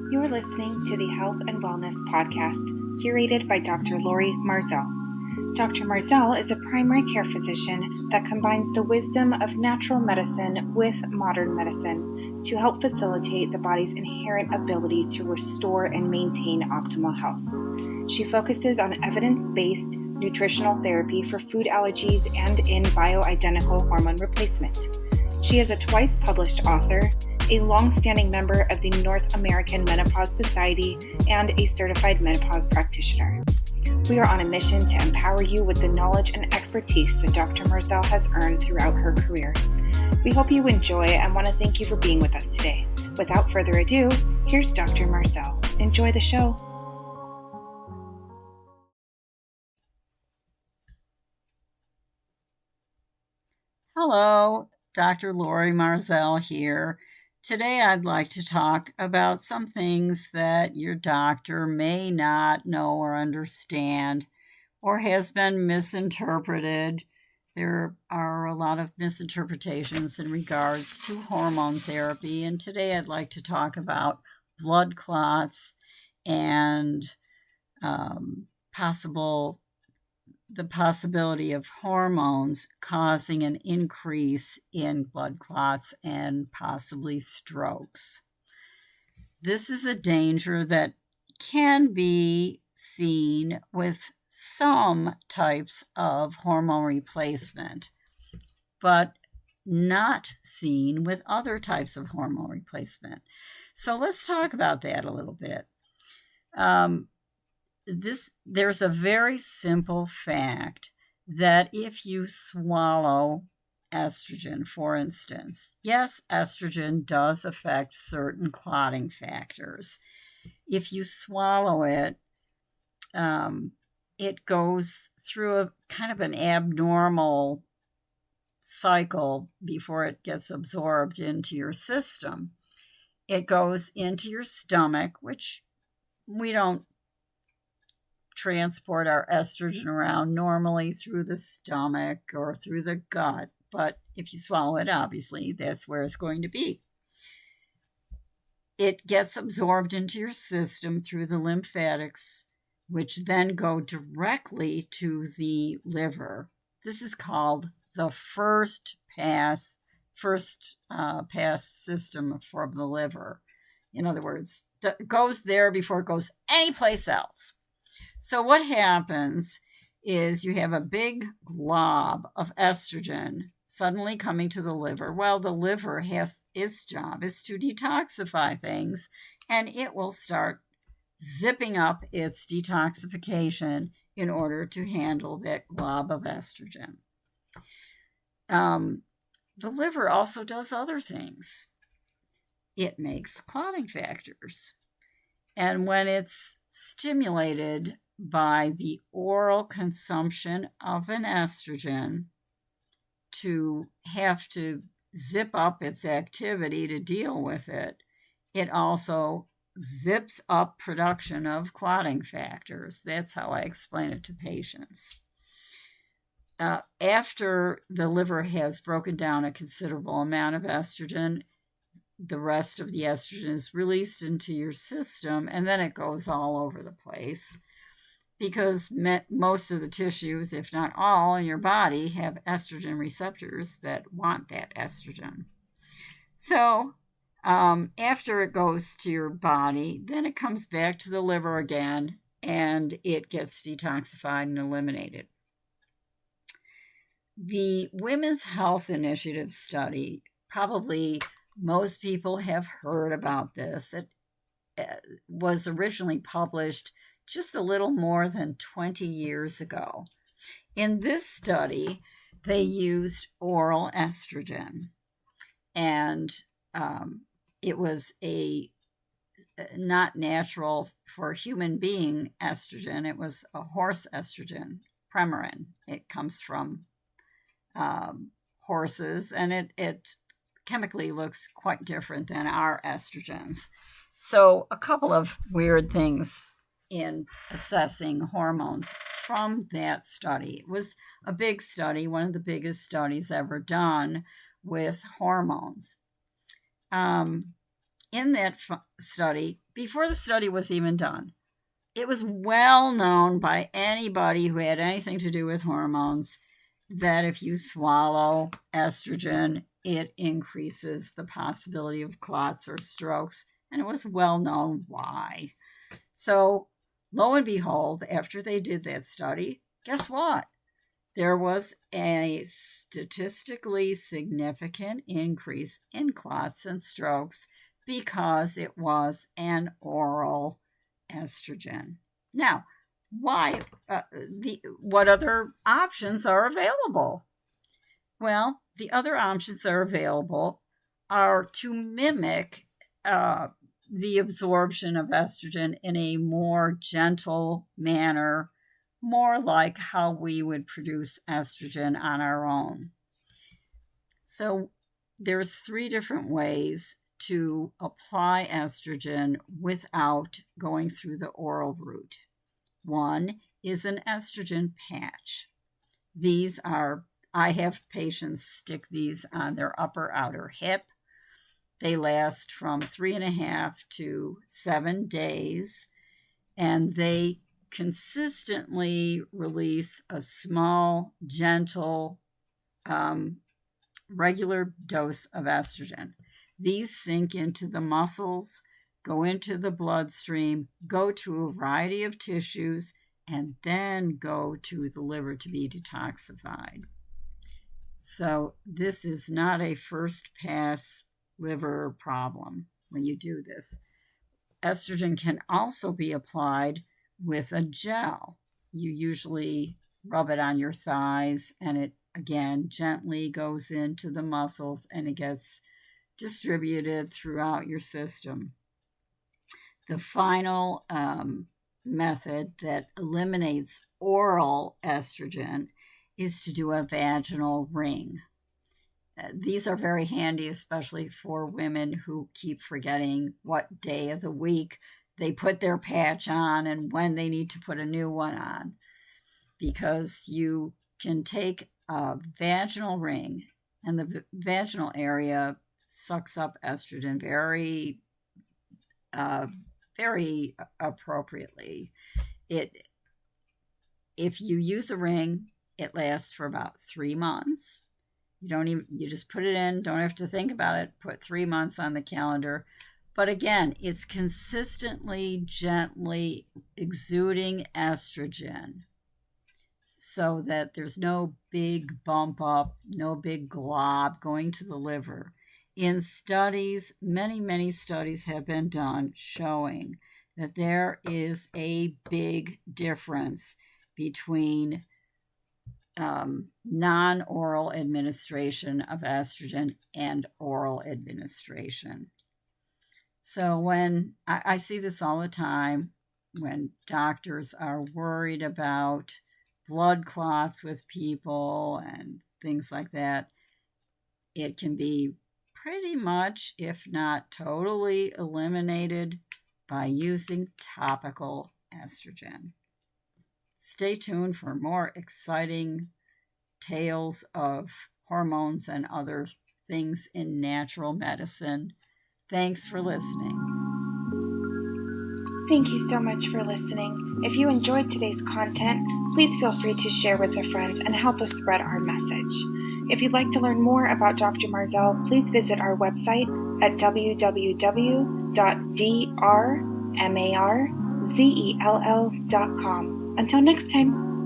You are listening to the Health and Wellness Podcast, curated by Dr. Lori Marzell. Dr. Marzell is a primary care physician that combines the wisdom of natural medicine with modern medicine to help facilitate the body's inherent ability to restore and maintain optimal health. She focuses on evidence-based nutritional therapy for food allergies and in bioidentical hormone replacement. She is a twice published author, a long-standing member of the North American Menopause Society, and a certified menopause practitioner. We are on a mission to empower you with the knowledge and expertise that Dr. Marzell has earned throughout her career. We hope you enjoy and want to thank you for being with us today. Without further ado, here's Dr. Marzell. Enjoy the show. Hello, Dr. Lori Marzell here. Today I'd like to talk about some things that your doctor may not know or understand or has been misinterpreted. There are a lot of misinterpretations in regards to hormone therapy, and today I'd like to talk about blood clots and the possibility of hormones causing an increase in blood clots and possibly strokes. This is a danger that can be seen with some types of hormone replacement, but not seen with other types of hormone replacement. So let's talk about that a little bit. There's a very simple fact that if you swallow estrogen, for instance, yes, estrogen does affect certain clotting factors. If you swallow it, it goes through a kind of an abnormal cycle before it gets absorbed into your system. It goes into your stomach, which we don't transport our estrogen around normally through the stomach or through the gut, but if you swallow it, obviously that's where it's going to be. It gets absorbed into your system through the lymphatics, which then go directly to the liver. This is called the first pass system for the liver. In other words, it goes there before it goes anyplace else. So what happens is you have a big glob of estrogen suddenly coming to the liver. Well, the liver has its job is to detoxify things, and it will start zipping up its detoxification in order to handle that glob of estrogen. The liver also does other things. It makes clotting factors. And when it's stimulated by the oral consumption of an estrogen to have to zip up its activity to deal with it, it also zips up production of clotting factors. That's how I explain it to patients. After the liver has broken down a considerable amount of estrogen, the rest of the estrogen is released into your system, and then it goes all over the place because most of the tissues, if not all, in your body have estrogen receptors that want that estrogen. So after it goes to your body, then it comes back to the liver again, and it gets detoxified and eliminated. The Women's Health Initiative study, probably most people have heard about this. It was originally published just a little more than 20 years ago. In this study, they used oral estrogen, and it was a not natural for a human being estrogen. It was a horse estrogen, Premarin. It comes from horses, and it chemically looks quite different than our estrogens. So a couple of weird things in assessing hormones from that study. It was a big study, one of the biggest studies ever done with hormones. In that study, before the study was even done. It was well known by anybody who had anything to do with hormones that if you swallow estrogen, it increases the possibility of clots or strokes. And it was well known why. So lo and behold, after they did that study, guess what? There was a statistically significant increase in clots and strokes because it was an oral estrogen. Now, why? What other options are available? Well, the other options that are available are to mimic the absorption of estrogen in a more gentle manner, more like how we would produce estrogen on our own. So there's 3 different ways to apply estrogen without going through the oral route. One is an estrogen patch. I have patients stick these on their upper outer hip. They last from 3.5 to 7 days, and they consistently release a small, gentle, regular dose of estrogen. These sink into the muscles, go into the bloodstream, go to a variety of tissues, and then go to the liver to be detoxified. So this is not a first pass liver problem when you do this. Estrogen can also be applied with a gel. You usually rub it on your thighs, and it again gently goes into the muscles and it gets distributed throughout your system. The final method that eliminates oral estrogen is to do a vaginal ring. These are very handy, especially for women who keep forgetting what day of the week they put their patch on and when they need to put a new one on, because you can take a vaginal ring and the vaginal area sucks up estrogen very appropriately. If you use a ring, it lasts for about 3 months. You just put it in, don't have to think about it, put 3 months on the calendar. But again, it's consistently, gently exuding estrogen so that there's no big bump up, no big glob going to the liver. In studies, many studies have been done showing that there is a big difference between non-oral administration of estrogen and oral administration. So when I see this all the time, when doctors are worried about blood clots with people and things like that, it can be pretty much, if not totally, eliminated by using topical estrogen. Stay tuned for more exciting tales of hormones and other things in natural medicine. Thanks for listening. Thank you so much for listening. If you enjoyed today's content, please feel free to share with a friend and help us spread our message. If you'd like to learn more about Dr. Marzell, please visit our website at www.drmarzell.com. Until next time.